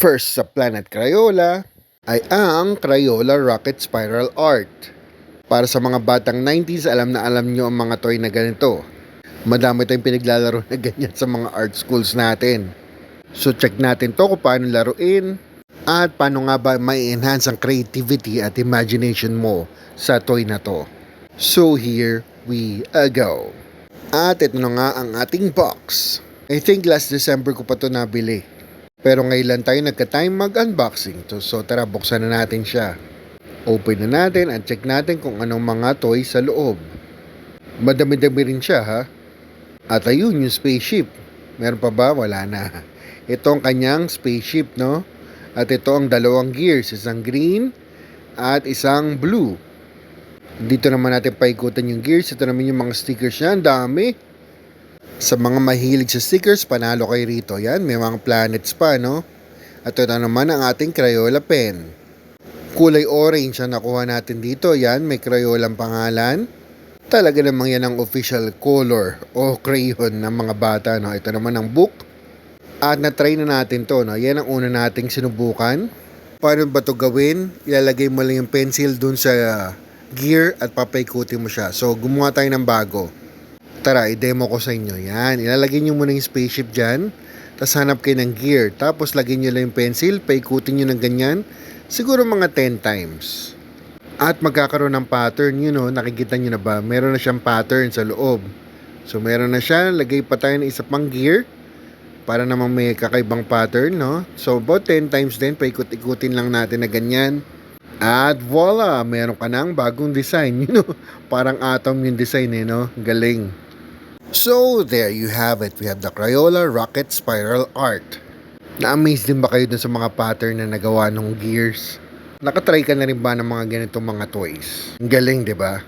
First sa Planet Crayola ay ang Crayola Rocket Spiral Art. Para sa mga batang 90s, alam na alam nyo ang mga toy na ganito. Madami tayong pinaglalaro na ganyan sa mga art schools natin. So check natin to kung paano laruin at paano nga ba may enhance ang creativity at imagination mo sa toy na to. So here we go. At ito na nga ang ating box. I think last December ko pa to nabili. Pero ngayon lang tayo nagka-time mag-unboxing. So tara, buksan na natin siya. Open na natin at check natin kung anong mga toys sa loob. Madami-dami rin siya ha. At ayun yung spaceship. Meron pa ba? Wala na. Ito ang kanyang spaceship, no? At ito ang dalawang gears. Isang green at isang blue. Dito naman natin paikutan yung gears. Ito naman yung mga stickers niya. Ang dami. Sa mga mahilig sa stickers, panalo kayo rito. Yan, may mga planets pa, no? At ito naman ang ating Crayola pen. Kulay orange ang nakuha natin dito. Yan, may Crayola pangalan. Talaga namang yan ang official color o crayon ng mga bata, no? Ito naman ang book. At na-try na natin to, no? Yan ang una nating sinubukan. Paano ba to gawin? Ilalagay mo lang yung pencil dun sa gear at papaikutin mo siya. So, gumawa tayo ng bago. Tara, i-demo ko sa inyo. Yan, ilalagay nyo muna yung spaceship dyan. Tapos hanap kayo ng gear. Tapos lagyan nyo lang yung pencil. Paikutin nyo ng ganyan. Siguro mga 10 times. At magkakaroon ng pattern. You know, nakikita nyo na ba? Meron na siyang pattern sa loob. So, meron na siya. Lagay pa tayo ng isa pang gear. Para naman may kakaibang pattern, no? So, about 10 times din. Paikot-ikutin lang natin na ganyan. At voila! Meron ka ng bagong design. You know, parang atom yung design eh, no? Galing. So, there you have it. We have the Crayola Rocket Spiral Art. Na-amaze din ba kayo dun sa mga pattern na nagawa ng gears? Nakatry ka na rin ba ng mga ganitong mga toys? Galing, di ba?